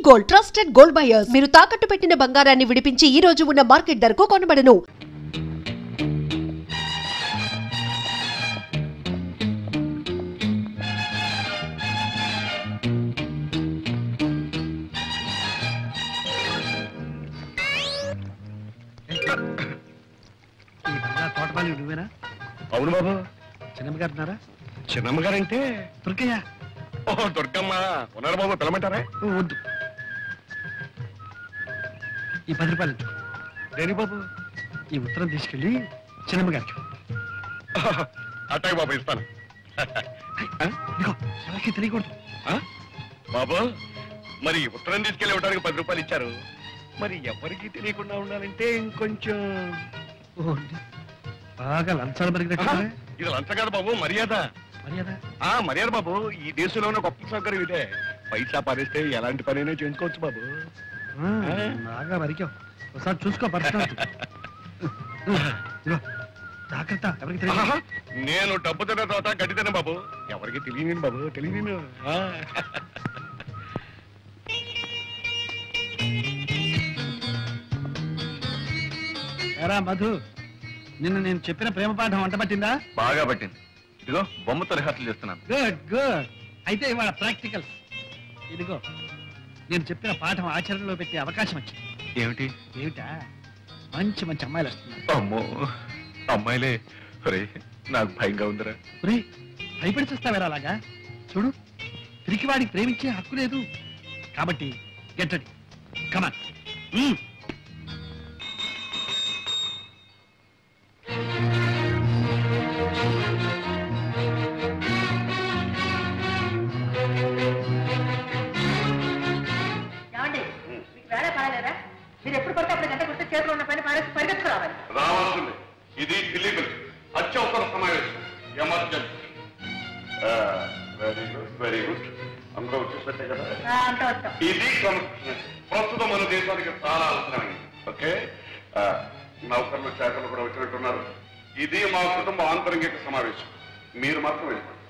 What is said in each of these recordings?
Gold trusted gold buyers. మీరు తాకట్టు పెట్టిన బంగారాన్ని విడిపించి ఈ రోజు ఉన్న మార్కెట్ ధరకు కొనబడను. తోటపాలి నువ్వేనా? అవును బాబు. చిన్నమ్మ గారు ఉన్నారా? చిన్నమ్మ గారంటే దుర్గయ్య. ఓహో దుర్గమ్మ ఉన్నారు బాబు, పిలమంటారా? వద్దు, ఈ 10 రూపాయలు ఇచ్చు. దేని బాబు? ఈ ఉత్తరం తీసుకెళ్ళి చిన్నమ్మ గారికి. అట్టాయి బాబు, ఇస్తాను. ఎవరికి తెలియకూడదు బాబు. మరి ఉత్తరం తీసుకెళ్ళి ఇవ్వడానికి 10 రూపాయలు ఇచ్చారు, మరి ఎవరికి తెలియకుండా ఉండాలంటే ఇంకొంచెం బాగా లంచాలు పెరిగినట్టు. ఇది లంచం కాదు బాబు, మర్యాద. మర్యాద? మర్యాద బాబు. ఈ దేశంలో ఉన్న గొప్ప సౌకర్యం ఇదే. పైసా పారేస్తే ఎలాంటి పనైనా చేసుకోవచ్చు బాబు. బాగా మరికావు. ఒకసారి చూసుకో పరిస్థితి. జాగ్రత్త, ఎవరికి తెలియదు. నేను డబ్బు తిన్న తర్వాత గడ్డి తిన్న బాబు, ఎవరికి తెలియను బాబు, తెలియను. ఎరా మధు, నిన్న నేను చెప్పిన ప్రేమ పాఠం వంట పట్టిందా? బాగా పట్టింది. ఇదిగో బొమ్మతో రిహార్సల్ చేస్తున్నాను. Good good. అయితే ఇవాళ ప్రాక్టికల్స్. ఇదిగో నేను చెప్పిన పాఠం ఆచరణలో పెట్టే అవకాశం వచ్చింది. ఏమిటి? ఏమిటా? మంచి మంచి అమ్మాయిలు వస్తున్నారు. అమ్మో, అమ్మాయిలే? నాకు భయంగా ఉందిరా. భయపడి చూస్తావేరా అలాగా? చూడు, పిరికివాడికి ప్రేమించే హక్కు లేదు. కాబట్టి గెట్టడి, కమాన్. మీరు ఎప్పుడు పడితే అప్పుడు గంట గుర్తు చేతిలో ఉన్న పని పారేసి పరిగెత్తుకు రావాలి. రావాల్సింది. ఇది ఇల్లీగల్, అత్యవసర సమావేశం, emergency. Very good, very good. అందరూ వచ్చేసట్టే కదా? ఇది కాన్స్టిట్యూషన్ ప్రస్తుతం మన దేశానికి చాలా అవసరమైంది. ఓకే, నౌకర్లు శాఖలు కూడా వచ్చినట్టున్నారు. ఇది మా కుటుంబ ఆంతరంగిక సమావేశం. మీరు మాత్రం వెళ్ళిపోండి.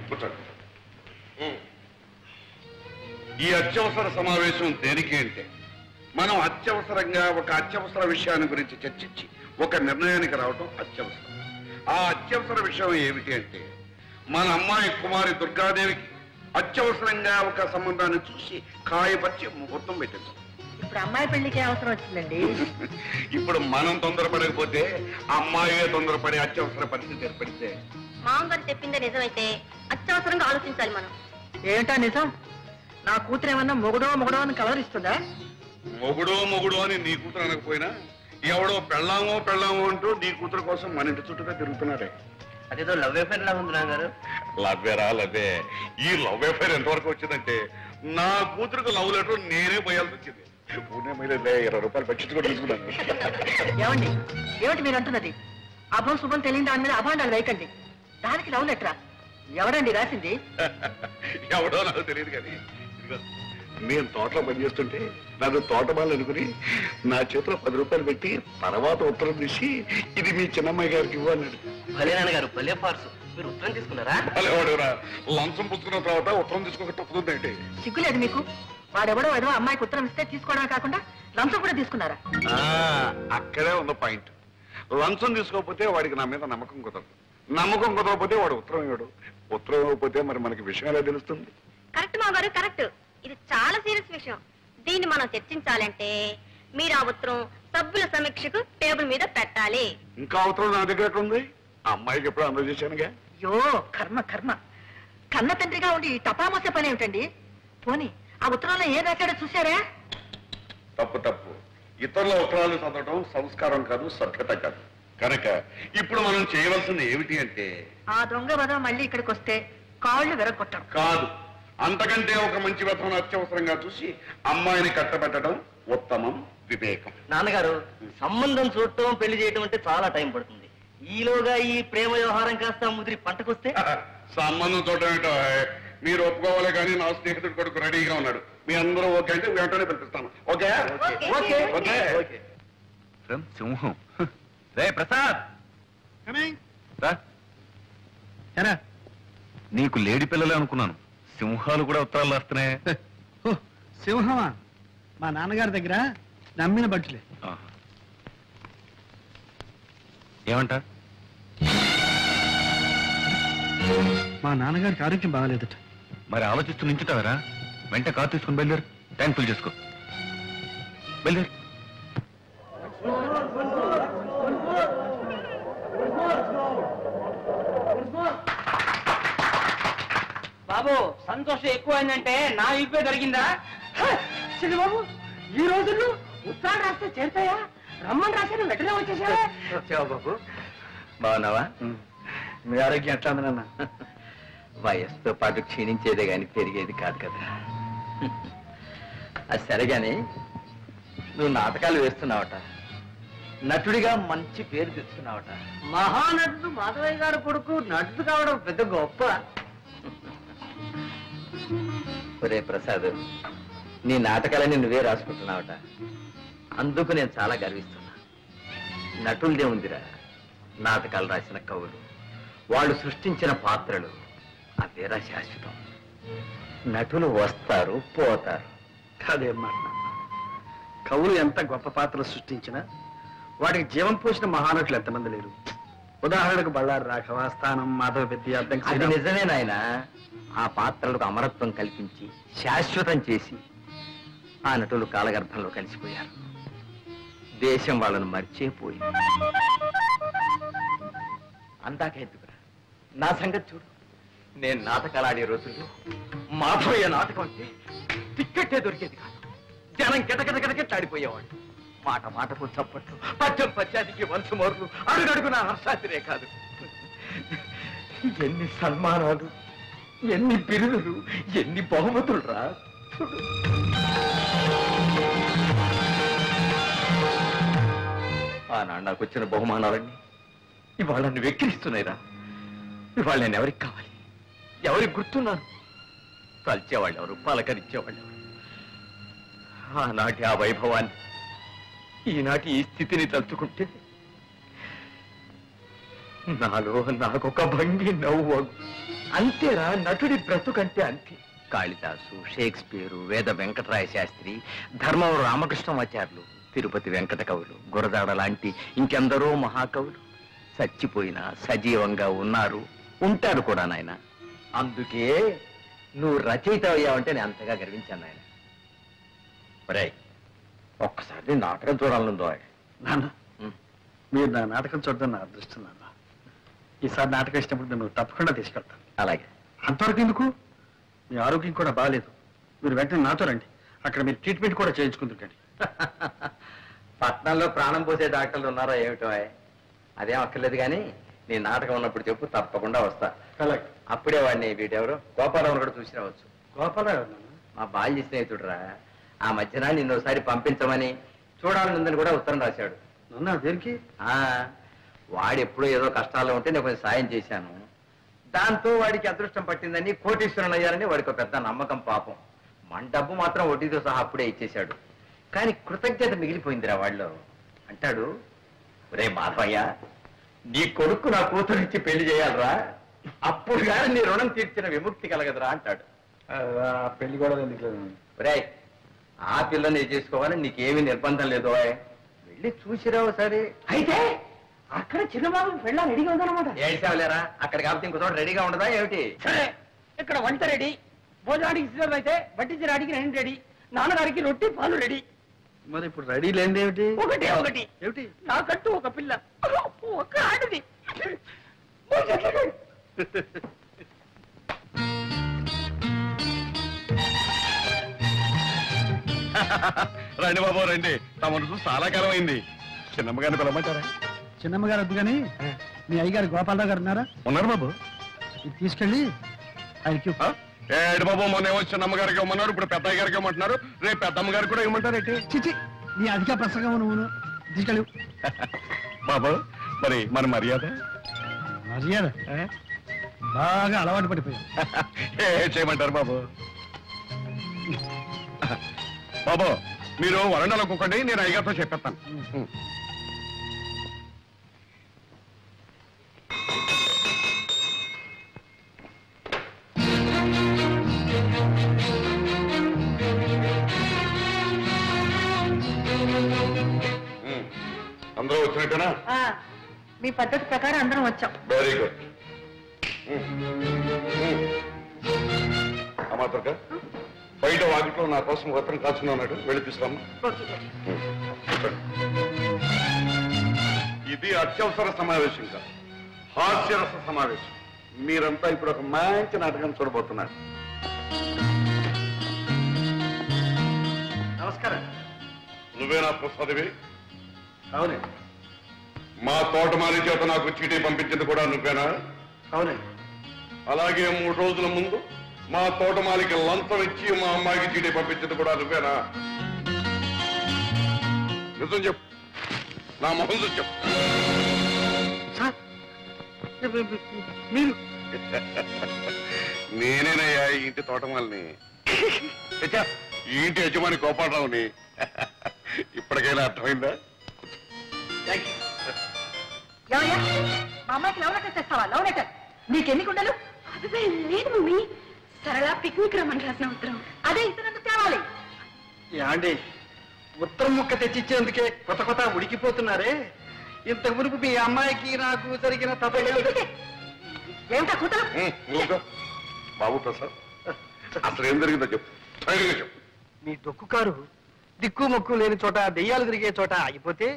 కూర్చోండి. ఈ అత్యవసర సమావేశం దేనికి అంటే, మనం అత్యవసరంగా ఒక అత్యవసర విషయాన్ని గురించి చర్చించి ఒక నిర్ణయానికి రావడం అత్యవసరం. ఆ అత్యవసర విషయం ఏమిటి అంటే, మన అమ్మాయి కుమారి దుర్గాదేవికి అత్యవసరంగా ఒక సంబంధాన్ని చూసి కాయపరిచి ముహూర్తం పెట్టించాం. ఇప్పుడు అమ్మాయి పెళ్లికి అవసరం వచ్చిందండి. ఇప్పుడు మనం తొందరపడకపోతే అమ్మాయి తొందరపడే అత్యవసర పరిస్థితి ఏర్పడితే, మామగారు చెప్పిందే నిజమైతే అత్యవసరంగా ఆలోచించాలి మనం. ఏంటా నిజం? నా కూతురు ఏమన్నా మొగుడో అని కలవరిస్తుందా? మొగుడు అని నీ కూతురు అనకపోయినా ఎవడో పెళ్ళామో అంటూ నీ కూతురు కోసం మన ఇంటి చుట్టూగా తిరుగుతున్నాడే. అదేదో లవ్ అఫేర్ లా ఉంది నాన్నగారు. లవ్వే. ఈ లవ్ అఫేర్ ఎంతవరకు వచ్చిందంటే, నా కూతురుకు లవ్ లెటర్ నేనే పోయాల్సి వచ్చింది. పూణే మైలేజ్ 20 రూపాయలు బడ్జెట్ కూడా తీసుకున్నాను. ఏమిటి మీరు అంటున్నది? అభం శుభం తెలియని దాని మీద అభాండాలు వేయకండి. దానికి లవ్ లెటరా? ఎవడండి రాసింది? ఎవడో నాకు తెలియదు కానీ, నేను తోటలో పనిచేస్తుంటే నన్ను తోటమాలు అనుకుని నా చేతిలో 10 రూపాయలు పెట్టి తర్వాత ఉత్తరం తీసి ఇది మీ చిన్నమ్మాయి గారికి ఇవ్వన్నాడు. భలే నాన్నగారు, భలే ఫార్సు. మీరు ఉత్తరం తీసుకున్నారా? భలేవాడురా, లంచం పుచ్చుకున్న తర్వాత ఉత్తరం తీసుకోక తప్పుతుందంటే. సిగ్గులేదు మీకు? వాడెవడో ఏదో అమ్మాయికి ఉత్తరం ఇస్తే తీసుకోవడమే కాకుండా లంచం కూడా తీసుకున్నారా? అక్కడే ఉన్న పాయింట్. లంచం తీసుకోకపోతే వాడికి నా మీద నమ్మకం కుదరదు. నమ్మకం కుదరకపోతే వాడు ఉత్తరం ఇవ్వడు. ఉత్తరం ఇవ్వకపోతే మరి మనకి విషయం ఎలా తెలుస్తుంది? కరెక్ట్ మామగారు, కరెక్ట్. ఇది చాలా సీరియస్ విషయం. దీన్ని మనం చర్చించాలంటే మీరు ఆ ఉత్తరం సభ్యుల సమీక్షకు టేబుల్ మీద పెట్టాలి. ఇంకా ఉత్తరం నా దగ్గర ఎక్కడ ఉంది? ఆ అమ్మాయికి ఎప్పుడు అందజేశానుగా. యో కర్మ. కన్న తండ్రిగా ఉండి టపామసే పని ఏమిటండి? పోనీ ఆ ఉత్తరంలో ఏం రాశాడో చూసారా? తప్పు. ఇతరుల ఉత్తరాలు చదవడం సంస్కారం కాదు, సభ్యత కాదు. కనుక ఇప్పుడు మనం చేయవలసింది ఏమిటి అంటే, ఆ దొంగ వదం మళ్ళీ ఇక్కడికి వస్తే కాళ్ళు విరగొట్టడం కాదు, అంతకంటే ఒక మంచి వ్యర్థం అత్యవసరంగా చూసి అమ్మాయిని కట్టబెట్టడం ఉత్తమం, వివేకం. నాన్నగారు, సంబంధం చూడటం పెళ్లి చేయటం అంటే చాలా టైం పడుతుంది. ఈలోగా ఈ ప్రేమ వ్యవహారం కాస్త ముదిరి పంటకొస్తే సంబంధం చూడటం ఏంటో మీరు ఒప్పుకోవాలి. కానీ నా స్నేహితుడు కొడుకు రెడీగా ఉన్నాడు. మీ అందరూ ఓకే అంటే వెంటనే పిలిపిస్తాను. ఓకే? సింహం. రే ప్రసాద్, నీకు లేడీ పిల్లలే అనుకున్నాను. సింహాలు కూడా ఉత్తరాలు రాస్తున్నాయి. ఓ సింహమా? మా నాన్నగారి దగ్గర నమ్మిన బట్టులే. ఏమంట? మా నాన్నగారికి ఆరోగ్యం బాగాలేదట. మరి ఆలోచిస్తూ నించుతావరా? వెంట కారు తీసుకుని బయలుదేరు. ట్యాంక్ ఫుల్ చేసుకో. బయలుదేరు. బాబు సంతోషం ఎక్కువైందంటే నా ఇప్పే దొరికిందా? బాబు ఈ రోజుల్లో ఉత్తరాలు రాస్తే చేరుతాయా? రమ్మని రాశాను వెంటనే వచ్చేసావా? వచ్చావా బాబు? బాగున్నావా? మీ ఆరోగ్యం ఎట్లా ఉంది నాన్న? వయస్సుతో పాటు క్షీణించేదే గాని పెరిగేది కాదు కదా. అది సరే గాని నువ్వు నాటకాలు వేస్తున్నావట, నటుడిగా మంచి పేరు తెచ్చుకున్నావట. మహానటుడు మాధవయ్య గారు కొడుకు నటుడు కావడం పెద్ద గొప్ప. ఒరే ప్రసాద్, నీ నాటకాలని నువ్వే రాసుకుంటున్నావట. అందుకు నేను చాలా గర్విస్తున్నా. నటులదే ఉందిరా, నాటకాలు రాసిన కవులు, వాళ్ళు సృష్టించిన పాత్రలు అవేరా శాశ్వతం. నటులు వస్తారు పోతారు. కాదేం మాట. కవులు ఎంత గొప్ప పాత్రలు సృష్టించినా వాటికి జీవం పోసిన మహానటులు ఎంతమంది లేరు. ఉదాహరణకు బళ్ళారి రాఘవ, స్థానం, మాధవ పెద్ద. అది నిజమే నాయన. ఆ పాత్రలకు అమరత్వం కల్పించి శాశ్వతం చేసి ఆ నటులు కాలగర్భంలో కలిసిపోయారు. దేశం వాళ్ళను మర్చిపోయింది. అందాక ఎందుకురా, నా సంగతి చూడు. నేను నాటకాలు ఆడే రోజుల్లో మాధవయ్య నాటకం అంటే టిక్కెట్టే దొరికేది కాదు. జనం గిటగిటగిటగిట్లాడిపోయేవాడు. మాట మాటకు చప్పట్లు, పద్యం పద్యానికి వంశమోర్లు, అడుగడుగు నా హర్షాతిరే కాదు. ఎన్ని సన్మానాలు, ఎన్ని బిరుదులు, ఎన్ని బహుమతులు రా. ఆనాడు నాకు వచ్చిన బహుమానాలన్నీ ఇవాళ నన్ను వెక్కిరిస్తున్నాయిరా. ఇవాళ నేను ఎవరికి కావాలి, ఎవరికి గుర్తున్నాను? తల్చేవాళ్ళు ఎవరు, పలకరించేవాళ్ళు ఎవరు? ఆనాటి ఆ వైభవాన్ని, ఈనాటి ఈ స్థితిని తలుచుకుంటే నాలో నాకొక భంగి నవ్వు. అంతేరా నటుడి బ్రతుకంటే అంతే. కాళిదాసు, షేక్స్పియరు, వేద వెంకటరాయ శాస్త్రి, ధర్మవరం రామకృష్ణమాచార్యులు, తిరుపతి వెంకట కవులు, గురజాడ లాంటి ఇంకెందరో మహాకవులు చచ్చిపోయినా సజీవంగా ఉన్నారు, ఉంటారు కూడా నాయన. అందుకే నువ్వు రచయిత అయ్యావంటే నేను అంతగా గర్వించాను నాయన. ఒరే, ఒక్కసారి నాటకం చూడాలనుందో. నాన్న, మీరు నా నాటకం చూడడం నా అదృష్టం నాన్న. ఈసారి నాటకం ఇచ్చినప్పుడు నేను తప్పకుండా తీసుకెళ్తాను. అలాగే. అంతవరకు ఎందుకు? మీ ఆరోగ్యం కూడా బాగాలేదు. మీరు వెంటనే నాతో రండి. అక్కడ మీరు ట్రీట్మెంట్ కూడా చేయించుకుందరు. కానీ పట్నంలో ప్రాణం పోసే డాక్టర్లు ఉన్నారా ఏమిటో? అదేం అక్కర్లేదు కానీ నీ నాటకం ఉన్నప్పుడు చెప్పు, తప్పకుండా వస్తా. అలాగే. అప్పుడే వాడిని వీటెవరు గోపాలరావు కూడా చూసి రావచ్చు. గోపాలరావు మా బాల్య స్నేహితుడురా. ఆ మధ్యన నిన్నోసారి పంపించమని చూడాలనుందని కూడా ఉత్తరం రాశాడు. నన్ను దేనికి? వాడు ఎప్పుడో ఏదో కష్టాల్లో ఉంటే నేను కొంచెం సాయం చేశాను. దాంతో వాడికి అదృష్టం పట్టిందని, కోటీశ్వరుని అయ్యారని వాడికి ఒక పెద్ద నమ్మకం. పాపం మన డబ్బు మాత్రం వడ్డీతో సహా అప్పుడే ఇచ్చేశాడు. కానీ కృతజ్ఞత మిగిలిపోయిందిరా వాళ్ళు. అంటాడు, రే మాధవయ్య, నీ కొడుకు నా కూతురిచ్చి పెళ్లి చేయాలరా, అప్పుడు కానీ నీ రుణం తీర్చిన విముక్తి కలగదురా అంటాడు. పెళ్లి కూడా ఎందుకు? రే, ఆ పిల్లని చేసుకోవాలని నీకేమీ నిర్బంధం లేదు. వెళ్ళి చూసిరావు సరే. అయితే అక్కడ చిన్నబాబు పెళ్ళ రెడీగా ఉందన్నమాట. ఏడ్చావులేరా, అక్కడ కాబట్టి ఇంకో చోట రెడీగా ఉండదా ఏమిటి? సరే, ఇక్కడ వంట రెడీ, భోజనానికి సిద్ధం అయితే వడ్డించడానికి రెండు రెడీ, నాన్నగారికి రొట్టి పాలు రెడీ. మరి ఇప్పుడు రెడీ లేనిది ఏమిటి? ఒకటే ఒకటి ఏమిటి? నాకంటూ ఒక పిల్ల, ఒక ఆడది. రండి బాబు రండి. తమను చూసి చాలా కాలం అయింది. చిన్నమ్మగారిని పిలవమంటారా? చిన్నమ్మగారు వద్దు కానీ మీ అయ్యగారు గోపాలరావు గారు ఉన్నారా? ఉన్నారు బాబు. ఇది తీసుకెళ్ళి ఆయనకి. ఏడు బాబు, మొన్న ఏమో చిన్నమ్మగారికి ఇవ్వమన్నారు, ఇప్పుడు పెద్దయ్య గారికి ఇవ్వమంటున్నారు, రేపు పెద్దమ్మ గారికి కూడా ఇవ్వమంటారు ఏంటి? చిచి, నీ అధిక ప్రసంగం నువ్వు తీసుకెళ్ళు. బాబు, మరి మన మర్యాద మర్యాద బాగా అలవాటు పడిపోయాం. ఏ చేయమంటారు బాబు? బాబు, మీరు వరండాలో కూకండి, నేను అయ్యగారితో చెప్పేస్తాను. వచ్చారనేటనా? మీ పద్ధతి ప్రకారం అందరం వచ్చాం. Very good. అమాత్రక బయట వాకిట్లో నా కోసం వస్త్రం కాచుకున్నాడు, వెళ్ళి తీసుకురామ్మా. ఇది అత్యవసర సమావేశం కాదు, హాస్యరస సమావేశం. మీరంతా ఇప్పుడు ఒక మంచి నాటకం చూడబోతున్నారు. నమస్కారం. నువ్వేనా ప్రసాదివి? అవునండి. మా తోటమాలి చేత నాకు చీటీ పంపించింది కూడా నువ్వేనా? అవునండి. అలాగే 3 రోజుల ముందు మా తోటమాలికి లంచం ఇచ్చి మా అమ్మాయికి చీటీ పంపించింది కూడా నువ్వేనా? నిజం చెప్పు, నా మొహం చూసి చెప్పు. మీరు? నేనేనయ్యా ఈ ఇంటి తోటమాలిని, ఈ ఇంటి యజమాని గోపాలరావుని. ఇప్పటికైనా అర్థమైందా? ఏమయ్యా, మా అమ్మాయికి లవ్ లెటర్ తెస్తావా? లవ్ లెటర్ నీకెన్ని కుండలు? అదే లేదు మమ్మీ, సరళ పిక్నిక్ రమ్మని రాసిన ఉత్తరం. అదే ఇతరులకు తేవాలి. యాండి, ఉత్తరం ముక్క తెచ్చిచ్చేందుకే కొత్త ఉడికిపోతున్నారే. ఇంత మునుపు మీ అమ్మాయికి నాకు జరిగిన ఏమిటా కూతురు? బాబు ప్రసాద్, అసలు ఏం జరిగిందో చెప్పు, ధైర్యంగా చెప్పు. మీ డొక్కు కారు దిక్కు మొక్కు లేని చోట, దెయ్యాలు తిరిగే చోట ఆగిపోతే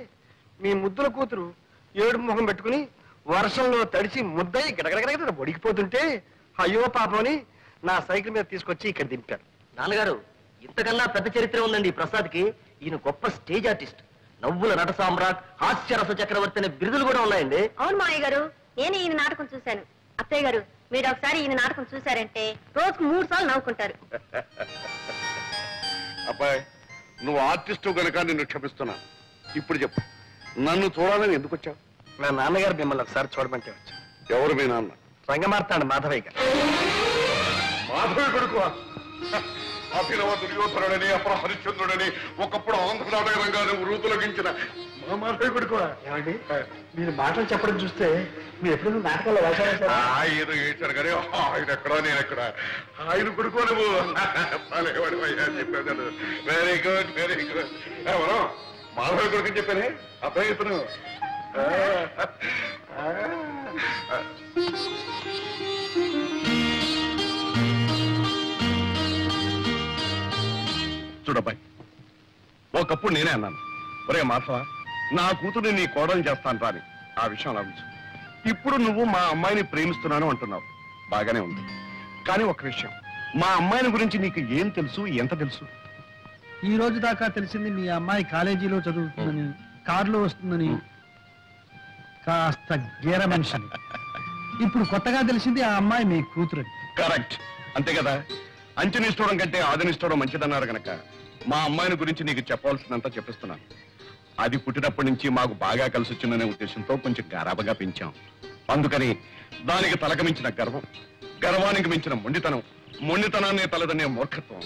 మీ ముద్దుల కూతురు ఏడు ముఖం పెట్టుకుని వర్షంలో తడిచి ముద్దై గడగడగడ ఒడికిపోతుంటే అయ్యో పాపని నా సైకిల్ మీద తీసుకొచ్చి ఇక్కడ దింపారు. నాన్నగారు, ఇంతకన్నా పెద్ద చరిత్ర ఉందండి ప్రసాద్కి. ఈయన గొప్ప స్టేజ్ ఆర్టిస్ట్, నవ్వుల నట సామ్రాట్, హాస్యరస చక్రవర్తి అనే బిరుదులు కూడా ఉన్నాయండి. అవును మావయ్య గారు, నేను ఈయన నాటకం చూశాను. అత్తయ్య గారు, మీరు ఒకసారి ఈయన నాటకం చూశారంటే రోజుకు 3 సార్లు నవ్వుకుంటారు. అబ్బాయి, నువ్వు ఆర్టిస్టు కనుక నిన్ను క్షమిస్తున్నా. ఇప్పుడు చెప్పు, నన్ను చూడాలని ఎందుకు వచ్చావు? నా నాన్నగారు మిమ్మల్ని ఒకసారి చూడమంటే వచ్చాను. ఎవరు మీ నాన్న? రంగమార్తాండ మాధవయ్య గారు. మాధవి కొడుకు అభినవ దుర్యోధనుడని, అపర హరిశ్చంద్రుడని, ఒకప్పుడు ఆంధ్ర నాటక రంగాన్ని వృతులగించిన మా మాధవి కొడుకు. ఏమండి, మీరు మాటలు చెప్పడం చూస్తే మీరు ఎప్పుడు నాటకాల్లో వేశారు? ఆయన ఏడ్చారు కానీ ఆయన ఎక్కడా నేను ఎక్కడ. ఆయన కొడుకు నువ్వు చెప్పాను. Very good, very good. ఎవరో మాధవి కొడుకు చెప్పానే అబ్బాయి ఇతను. చూడబ్బాయి, ఒకప్పుడు నేనే అన్నాను, ఒరే మాధవ, నా కూతురు నీ కోడలు చేస్తాను రాని. ఆ విషయం లభించు. ఇప్పుడు నువ్వు మా అమ్మాయిని ప్రేమిస్తున్నాను అంటున్నావు, బాగానే ఉంది. కానీ ఒక విషయం, మా అమ్మాయిని గురించి నీకు ఏం తెలుసు, ఎంత తెలుసు? ఈ రోజు దాకా తెలిసింది మీ అమ్మాయి కాలేజీలో చదువుతుందని, కారులో వస్తుందని, కాస్త గేర మనిషిని. ఇప్పుడు కొత్తగా తెలిసింది ఆ అమ్మాయి మీ కూతురు. కరెక్ట్, అంతే కదా. అంచనిస్తూడం కంటే ఆదనిస్తూడం మంచిదన్నారు గనక మా అమ్మాయిని గురించి నీకు చెప్పవలసినంత చెప్పిస్తున్నాను. అది పుట్టినప్పటి నుంచి మాకు బాగా కలిసి వచ్చిందనే ఉద్దేశంతో కొంచెం గారాబగా పెంచాం. అందుకని దానికి తలకు మించిన గర్వం, గర్వానికి మించిన మొండితనం, మొండితనాన్ని తలదనే మూర్ఖత్వం.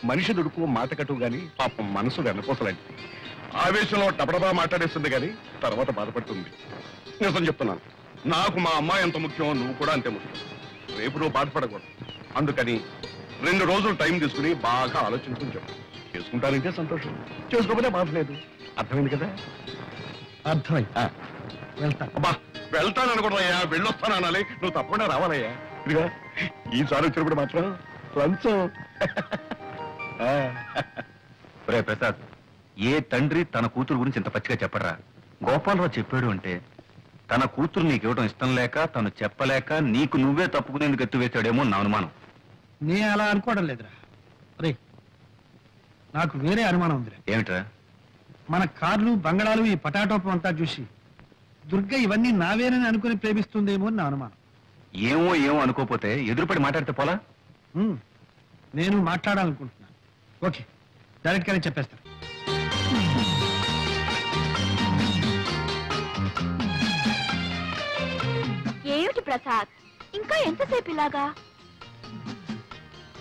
మనిషి దుడుకు మాటకట్టు గాని పాపం మనసు వెనపోసలాంటిది. ఆవేశంలో టపడబా మాట్లాడేస్తుంది గాని తర్వాత బాధపడుతుంది. నిజం చెప్తున్నాను, నాకు మా అమ్మాయి ఎంత ముఖ్యం, నువ్వు కూడా అంతే ముఖ్యం. రేపు నువ్వు బాధపడకూడదు. అందుకని 2 రోజులు టైం తీసుకుని బాగా ఆలోచించుకుని చెప్పు. చేసుకుంటానంటే సంతోషం, చేసుకోకపోతే బాధ లేదు. అర్థమైంది కదా? అర్థమైంది. వెళ్తా. అబ్బా, వెళ్తాననుకోవయ్యా, వెళ్ళొస్తాను అనాలి. నువ్వు తప్పకుండా రావాలయ్యా. ఇదిగా ఈసారి వచ్చినప్పుడు మాత్రం లంచం. రే ప్రసాద్, ఏ తండ్రి తన కూతురు గురించి ఇంత పచ్చిగా చెప్పరా? గోపాలరావు చెప్పాడు అంటే తన కూతురు నీకు ఇవ్వడం ఇష్టం లేక, తను చెప్పలేక నీకు నువ్వే తప్పుకునేందుకు ఎత్తువేశాడేమో నా అనుమానం. నే అలా అనుకోవడం లేదురా. రే, నాకు వేరే అనుమానం ఉందిరా. ఏమిట్రా? మన కార్లు, బంగళాలు, ఈ పటాటోపం అంతా చూసి దుర్గ ఇవన్నీ నావేనని అనుకుని ప్రేమిస్తుందేమో అని నా అనుమానం. ఏమో ఏమో అనుకోపోతే ఎదురుపడి మాట్లాడితే పోలా? నేను మాట్లాడాలనుకుంటున్నాను. ఓకే, డైరెక్ట్ గానే చెప్పేస్తాను. ఏమిటి ప్రసాద్, ఇంకా ఎంతసేపు ఇలాగా?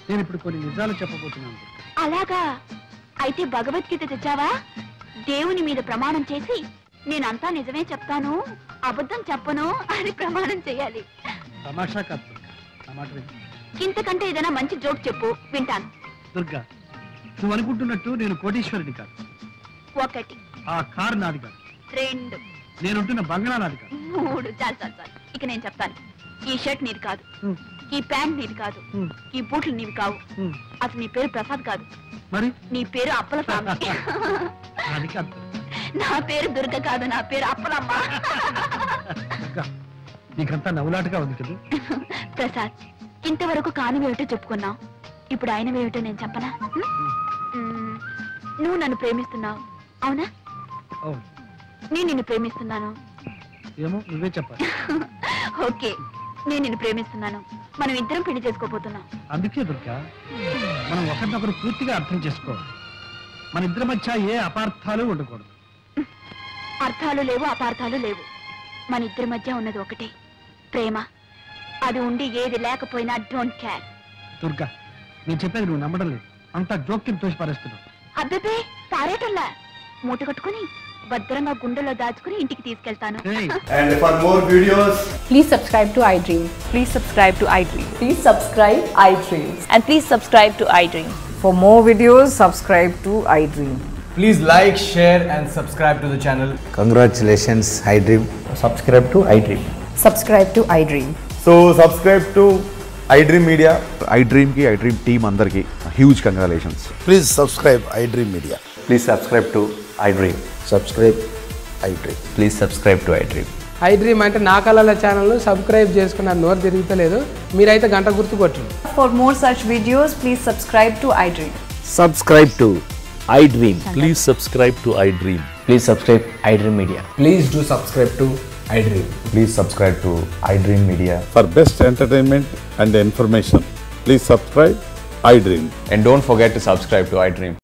నేను ఇప్పుడు కొన్ని నిజాలు చెప్పబోతున్నాను. అలాగా? అయితే భగవద్గీత తెచ్చావా? దేవుని మీద ప్రమాణం చేసి నేనంతా నిజమే చెప్తాను, అబద్ధం చెప్పను అని ప్రమాణం చేయాలి. తమాషా కాదు దుర్గా, నా మాట విను. ఇంతకంటే ఏదైనా మంచి జోక్ చెప్పు, వింటాను. దుర్గా, నువ్వు అనుకుంటున్నట్టు నేను కోటీశ్వరుడి కాదు. 1 ఆ కారు నాది కాదు. 2 నేనుంటున్న బంగ్లా నాది కాదు. 3 చాలు చాలు చాలు. ఇక నేను చెప్తాను. ఈ షర్ట్ నీది కాదు, ఈ ప్యాంట్ నీది కాదు, ఈ బూట్లు నీవి కావు. అసలు నీ పేరు ప్రసాద్ కాదు, మరి నీ పేరు అప్పల స్వామి. అది కాదు. నా పేరు దుర్గ కాదు, నా పేరు అప్పలమ్మ. నీకంతా నవ్వులాటగా ఉంది కదా. ప్రసాద్, ఇంతవరకు కానివేమిటో చెప్పుకున్నావు, ఇప్పుడు ఆయనవేమిటో నేను చెప్పనా? నువ్వు నన్ను ప్రేమిస్తున్నావు, అవునా? అవును. నేను నిన్ను ప్రేమిస్తున్నాను. ఏమో నువ్వే చెప్పాలి. ఓకే, నేను నిన్ను ప్రేమిస్తున్నాను. మనం ఇద్దరం పెళ్లి చేసుకోబోతున్నాం. అందుకే దుర్గా, మనం ఒకరినొకరు పూర్తిగా అర్థం చేసుకోవాలి. మన ఇద్దరి మధ్య ఏ అపార్థాలు ఉండకూడదు. అర్థాలు లేవు, అపార్థాలు లేవు. మన ఇద్దరి మధ్య ఉన్నది ఒకటే, ప్రేమ. అది ఉండి ఏది లేకపోయినా డోంట్ కేర్. దుర్గా, నేను చెప్పేది నువ్వు నమ్మడం లేదు. అంతా జోక్యం తోసి పారేస్తున్నావు. అబ్బే పారేటల్లా, మూట కట్టుకుని భద్రంగా గుండెలో దాచుకుని ఇంటికి తీసుకెళ్తాను. And for more videos, please subscribe to iDream. Please subscribe to iDream. Please subscribe iDream. And please subscribe to iDream. For more videos, subscribe to iDream. please like, share and subscribe to the channel. Congratulations, iDream. Subscribe to iDream. Subscribe to iDream. So subscribe to iDream Media. iDream ki iDream team andarki huge congratulations. Please subscribe iDream Media. Please subscribe to iDream. Subscribe iDream. Please subscribe to iDream. iDream అంటే నా కళల channel subscribe చేసుకున్న నోరు తిరుగుతలేదు. మీరైతే గంట గుర్తు కొట్టండి. For more such videos, please subscribe to iDream. Subscribe to iDream. Please subscribe to iDream. Please subscribe iDream Media. Please do subscribe to iDream. Please subscribe to iDream Media. For best entertainment and information, please subscribe iDream. And don't forget to subscribe to iDream.